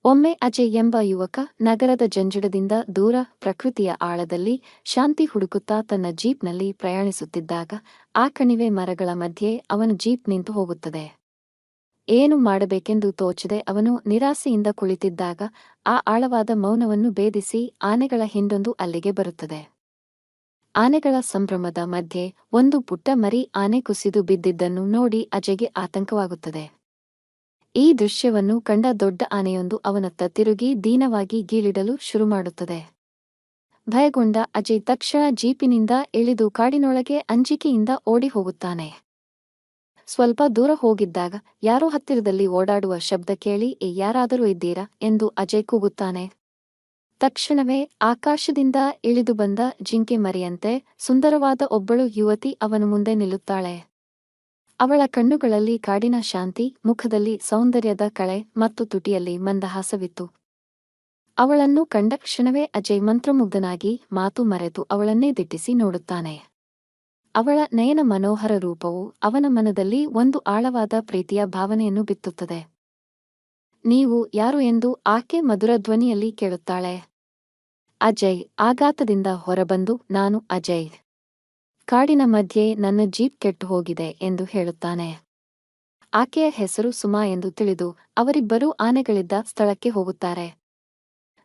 ಒಮ್ಮೆ ಅಜಯ್ ಎಂಬ ಯುವಕ ನಗರದ ಜಂಜಡದಿಂದ ದೂರ ಪ್ರಕೃತಿಯ ಆಳದಲ್ಲಿ ಶಾಂತಿ ಹುಡುಕುತ್ತಾ ತನ್ನ ಜೀಪ್ನಲ್ಲಿ ಪ್ರಯಾಣಿಸುತ್ತಿದ್ದಾಗ ಆ ಕಣಿವೆ ಮರಗಳ ಮಧ್ಯೆ ಅವನ ಜೀಪ್ ನಿಂತು ಹೋಗುತ್ತದೆ. ಏನು ಮಾಡಬೇಕೆಂದು ತೋಚದೆ ಅವನು ನಿರಾಸೆಯಿಂದ ಕುಳಿತಿದ್ದಾಗ ಆ ಆಳವಾದ ಮೌನವನ್ನು ಭೇದಿಸಿ ಆನೆಗಳ ಹಿಂಡೊಂದು ಅಲ್ಲಿಗೆ ಬರುತ್ತದೆ. ಆನೆಗಳ ಸಂಭ್ರಮದ ಮಧ್ಯೆ ಒಂದು ಪುಟ್ಟ ಮರಿ ಆನೆ ಕುಸಿದು ಬಿದ್ದಿದ್ದನ್ನು ನೋಡಿ ಅಜಯ್ಗೆ ಆತಂಕವಾಗುತ್ತದೆ. ಈ ದೃಶ್ಯವನ್ನು ಕಂಡ ದೊಡ್ಡ ಆನೆಯೊಂದು ಅವನತ್ತ ತಿರುಗಿ ದೀನವಾಗಿ ಗೀಳಿಡಲು ಶುರುಮಾಡುತ್ತದೆ. ಭಯಗೊಂಡ ಅಜಯ್ ತಕ್ಷಣ ಜೀಪಿನಿಂದ ಇಳಿದು ಕಾಡಿನೊಳಗೆ ಅಂಜಿಕೆಯಿಂದ ಓಡಿ ಹೋಗುತ್ತಾನೆ. ಸ್ವಲ್ಪ ದೂರ ಹೋಗಿದ್ದಾಗ ಯಾರೋ ಹತ್ತಿರದಲ್ಲಿ ಓಡಾಡುವ ಶಬ್ದ ಕೇಳಿ ಯಾರಾದರೂ ಇದ್ದೀರಾ ಎಂದು ಅಜಯ್ ಕೂಗುತ್ತಾನೆ. ತಕ್ಷಣವೇ ಆಕಾಶದಿಂದ ಇಳಿದು ಬಂದ ಜಿಂಕೆ ಮರಿಯಂತೆ ಸುಂದರವಾದ ಒಬ್ಬಳು ಯುವತಿ ಅವನ ಮುಂದೆ ನಿಲ್ಲುತ್ತಾಳೆ. ಅವಳ ಕಣ್ಣುಗಳಲ್ಲಿ ಕಾಡಿನ ಶಾಂತಿ, ಮುಖದಲ್ಲಿ ಸೌಂದರ್ಯದ ಕಳೆ ಮತ್ತು ತುಟಿಯಲ್ಲಿ ಮಂದಹಾಸವಿತ್ತು. ಅವಳನ್ನು ಕಂಡ ಕ್ಷಣವೇ ಅಜಯ್ ಮಂತ್ರಮುಗ್ಧನಾಗಿ ಮಾತು ಮರೆತು ಅವಳನ್ನೇ ದಿಟ್ಟಿಸಿ ನೋಡುತ್ತಾನೆ. ಅವಳ ನಯನ ಮನೋಹರ ರೂಪವು ಅವನ ಮನದಲ್ಲಿ ಒಂದು ಆಳವಾದ ಪ್ರೀತಿಯ ಭಾವನೆಯನ್ನು ಬಿತ್ತುತ್ತದೆ. ನೀವು ಯಾರು ಎಂದು ಆಕೆ ಮಧುರ ಧ್ವನಿಯಲ್ಲಿ ಕೇಳುತ್ತಾಳೆ. ಅಜಯ್ ಆಘಾತದಿಂದ ಹೊರಬಂದು, ನಾನು ಅಜಯ್. ಕಾಡಿನ ಮಧ್ಯೆ ನನ್ನ ಜೀಪ್ ಕೆಟ್ಟು ಹೋಗಿದೆ ಎಂದು ಹೇಳುತ್ತಾನೆ. ಆಕೆಯ ಹೆಸರು ಸುಮಾ ಎಂದು ತಿಳಿದು ಅವರಿಬ್ಬರೂ ಆನೆಗಳಿದ್ದ ಸ್ಥಳಕ್ಕೆ ಹೋಗುತ್ತಾರೆ.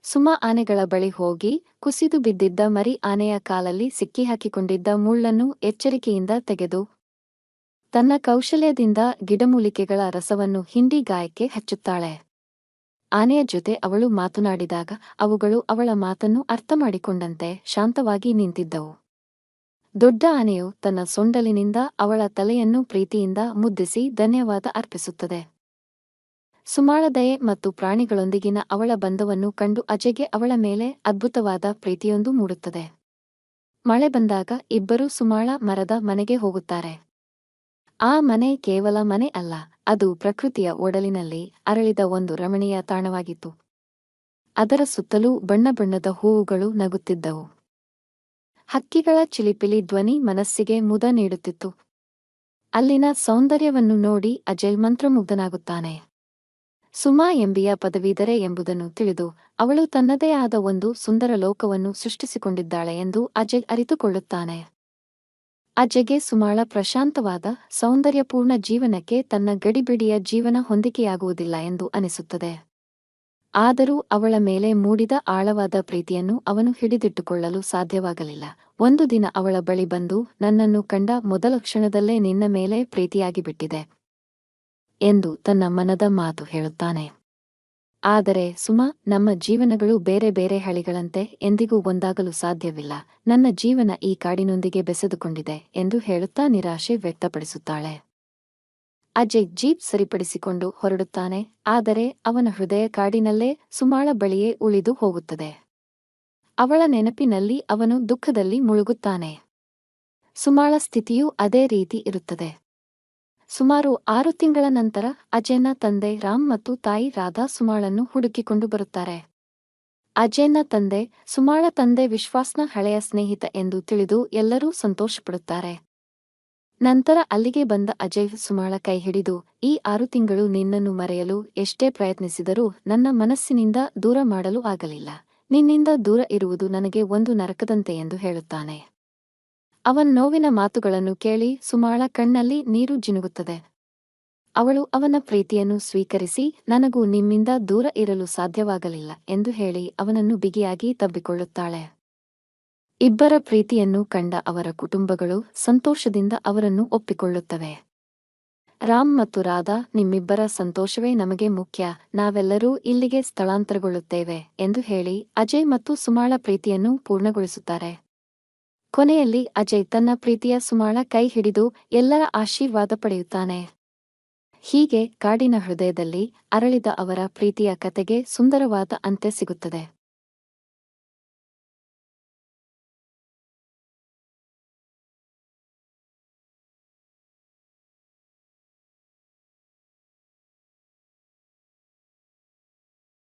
ಸುಮಾ ಆನೆಗಳ ಬಳಿ ಹೋಗಿ ಕುಸಿದು ಬಿದ್ದಿದ್ದ ಮರಿ ಆನೆಯ ಕಾಲಲ್ಲಿ ಸಿಕ್ಕಿಹಾಕಿಕೊಂಡಿದ್ದ ಮುಳ್ಳನ್ನು ಎಚ್ಚರಿಕೆಯಿಂದ ತೆಗೆದು ತನ್ನ ಕೌಶಲ್ಯದಿಂದ ಗಿಡಮೂಲಿಕೆಗಳ ರಸವನ್ನು ಹಿಂಡಿ ಗಾಯಕ್ಕೆ ಹಚ್ಚುತ್ತಾಳೆ. ಆನೆಯ ಜೊತೆ ಅವಳು ಮಾತನಾಡಿದಾಗ ಅವುಗಳು ಅವಳ ಮಾತನ್ನು ಅರ್ಥಮಾಡಿಕೊಂಡಂತೆ ಶಾಂತವಾಗಿ ನಿಂತಿದ್ದವು. ದೊಡ್ಡ ಆನೆಯು ತನ್ನ ಸೊಂಡಲಿನಿಂದ ಅವಳ ತಲೆಯನ್ನು ಪ್ರೀತಿಯಿಂದ ಮುದ್ದಿಸಿ ಧನ್ಯವಾದ ಅರ್ಪಿಸುತ್ತದೆ. ಸುಮಾಳ ದಯೆ ಮತ್ತು ಪ್ರಾಣಿಗಳೊಂದಿಗಿನ ಅವಳ ಬಂಧವನ್ನು ಕಂಡು ಅಜಯ್ಗೆ ಅವಳ ಮೇಲೆ ಅದ್ಭುತವಾದ ಪ್ರೀತಿಯೊಂದು ಮೂಡುತ್ತದೆ. ಮಳೆ ಬಂದಾಗ ಇಬ್ಬರೂ ಸುಮಾಳ ಮರದ ಮನೆಗೆ ಹೋಗುತ್ತಾರೆ. ಆ ಮನೆ ಕೇವಲ ಮನೆ ಅಲ್ಲ, ಅದು ಪ್ರಕೃತಿಯ ಒಡಲಿನಲ್ಲಿ ಅರಳಿದ ಒಂದು ರಮಣೀಯ ತಾಣವಾಗಿತ್ತು. ಅದರ ಸುತ್ತಲೂ ಬಣ್ಣ ಬಣ್ಣದ ಹೂವುಗಳು ನಗುತ್ತಿದ್ದವು. ಹಕ್ಕಿಗಳ ಚಿಲಿಪಿಲಿ ಧ್ವನಿ ಮನಸ್ಸಿಗೆ ಮುದ ನೀಡುತ್ತಿತ್ತು. ಅಲ್ಲಿನ ಸೌಂದರ್ಯವನ್ನು ನೋಡಿ ಅಜಯ್ ಮಂತ್ರಮುಗ್ಧನಾಗುತ್ತಾನೆ. ಸುಮಾ ಎಂಬಿಯ ಪದವೀಧರೆ ಎಂಬುದನ್ನು ತಿಳಿದು ಅವಳು ತನ್ನದೇ ಆದ ಒಂದು ಸುಂದರ ಲೋಕವನ್ನು ಸೃಷ್ಟಿಸಿಕೊಂಡಿದ್ದಾಳೆ ಎಂದು ಅಜಯ್ ಅರಿತುಕೊಳ್ಳುತ್ತಾನೆ. ಅಜಯ್ಗೆ ಸುಮಾಳ ಪ್ರಶಾಂತವಾದ ಸೌಂದರ್ಯಪೂರ್ಣ ಜೀವನಕ್ಕೆ ತನ್ನ ಗಡಿಬಿಡಿಯ ಜೀವನ ಹೊಂದಿಕೆಯಾಗುವುದಿಲ್ಲ ಎಂದು ಅನಿಸುತ್ತದೆ. ಆದರೂ ಅವಳ ಮೇಲೆ ಮೂಡಿದ ಆಳವಾದ ಪ್ರೀತಿಯನ್ನು ಅವನು ಹಿಡಿದಿಟ್ಟುಕೊಳ್ಳಲು ಸಾಧ್ಯವಾಗಲಿಲ್ಲ. ಒಂದು ದಿನ ಅವಳ ಬಳಿ ಬಂದು, ನನ್ನನ್ನು ಕಂಡ ಮೊದಲ ಕ್ಷಣದಲ್ಲೇ ನಿನ್ನ ಮೇಲೆ ಪ್ರೀತಿಯಾಗಿಬಿಟ್ಟಿದೆ ಎಂದು ತನ್ನ ಮನದ ಮಾತು ಹೇಳುತ್ತಾನೆ. ಆದರೆ ಸುಮಾ, ನಮ್ಮ ಜೀವನಗಳು ಬೇರೆ ಬೇರೆ ಹಳಿಗಳಂತೆ ಎಂದಿಗೂ ಒಂದಾಗಲು ಸಾಧ್ಯವಿಲ್ಲ. ನನ್ನ ಜೀವನ ಈ ಕಾಡಿನೊಂದಿಗೆ ಬೆಸೆದುಕೊಂಡಿದೆ ಎಂದು ಹೇಳುತ್ತಾ ನಿರಾಶೆ ವ್ಯಕ್ತಪಡಿಸುತ್ತಾಳೆ. ಅಜಯ್ ಜೀಪ್ ಸರಿಪಡಿಸಿಕೊಂಡು ಹೊರಡುತ್ತಾನೆ. ಆದರೆ ಅವನ ಹೃದಯ ಕಾಡಿನಲ್ಲೇ ಸುಮಾಳ ಬಳಿಯೇ ಉಳಿದು ಹೋಗುತ್ತದೆ. ಅವಳ ನೆನಪಿನಲ್ಲಿ ಅವನು ದುಃಖದಲ್ಲಿ ಮುಳುಗುತ್ತಾನೆ. ಸುಮಾಳ ಸ್ಥಿತಿಯೂ ಅದೇ ರೀತಿ ಇರುತ್ತದೆ. ಸುಮಾರು 6 ತಿಂಗಳ ನಂತರ ಅಜಯ್ನ ತಂದೆ ರಾಮ್ ಮತ್ತು ತಾಯಿ ರಾಧಾ ಸುಮಾಳನ್ನು ಹುಡುಕಿಕೊಂಡು ಬರುತ್ತಾರೆ. ಅಜಯ್ನ ತಂದೆ ಸುಮಾಳ ತಂದೆ ವಿಶ್ವಾಸ್ನ ಹಳೆಯ ಸ್ನೇಹಿತ ಎಂದು ತಿಳಿದು ಎಲ್ಲರೂ ಸಂತೋಷಪಡುತ್ತಾರೆ. ನಂತರ ಅಲ್ಲಿಗೆ ಬಂದ ಅಜಯ್ ಸುಮಾಳ ಕೈ ಹಿಡಿದು, ಈ 6 ತಿಂಗಳು ನಿನ್ನನ್ನು ಮರೆಯಲು ಎಷ್ಟೇ ಪ್ರಯತ್ನಿಸಿದರೂ ನನ್ನ ಮನಸ್ಸಿನಿಂದ ದೂರ ಮಾಡಲು ಆಗಲಿಲ್ಲ. ನಿನ್ನಿಂದ ದೂರ ಇರುವುದು ನನಗೆ ಒಂದು ನರಕದಂತೆ ಎಂದು ಹೇಳುತ್ತಾನೆ. ಅವನ ನೋವಿನ ಮಾತುಗಳನ್ನು ಕೇಳಿ ಸುಮಾಳ ಕಣ್ಣಲ್ಲಿ ನೀರು ಜಿನುಗುತ್ತದೆ. ಅವಳು ಅವನ ಪ್ರೀತಿಯನ್ನು ಸ್ವೀಕರಿಸಿ, ನನಗೂ ನಿಮ್ಮಿಂದ ದೂರ ಇರಲು ಸಾಧ್ಯವಾಗಲಿಲ್ಲ ಎಂದು ಹೇಳಿ ಅವನನ್ನು ಬಿಗಿಯಾಗಿ ತಬ್ಬಿಕೊಳ್ಳುತ್ತಾಳೆ. ಇಬ್ಬರ ಪ್ರೀತಿಯನ್ನು ಕಂಡ ಅವರ ಕುಟುಂಬಗಳು ಸಂತೋಷದಿಂದ ಅವರನ್ನು ಒಪ್ಪಿಕೊಳ್ಳುತ್ತವೆ. ರಾಮ್ ಮತ್ತು ರಾಧಾ, ನಿಮ್ಮಿಬ್ಬರ ಸಂತೋಷವೇ ನಮಗೆ ಮುಖ್ಯ, ನಾವೆಲ್ಲರೂ ಇಲ್ಲಿಗೆ ಸ್ಥಳಾಂತರಗೊಳ್ಳುತ್ತೇವೆ ಎಂದು ಹೇಳಿ ಅಜಯ್ ಮತ್ತು ಸುಮಾಳ ಪ್ರೀತಿಯನ್ನು ಪೂರ್ಣಗೊಳಿಸುತ್ತಾರೆ. ಕೊನೆಯಲ್ಲಿ ಅಜಯ್ ತನ್ನ ಪ್ರೀತಿಯ ಸುಮಾಳ ಕೈ ಹಿಡಿದು ಎಲ್ಲರ ಆಶೀರ್ವಾದ ಪಡೆಯುತ್ತಾನೆ. ಹೀಗೆ ಕಾಡಿನ ಹೃದಯದಲ್ಲಿ ಅರಳಿದ ಅವರ ಪ್ರೀತಿಯ ಕತೆಗೆ ಸುಂದರವಾದ ಅಂತ್ಯ ಸಿಗುತ್ತದೆ.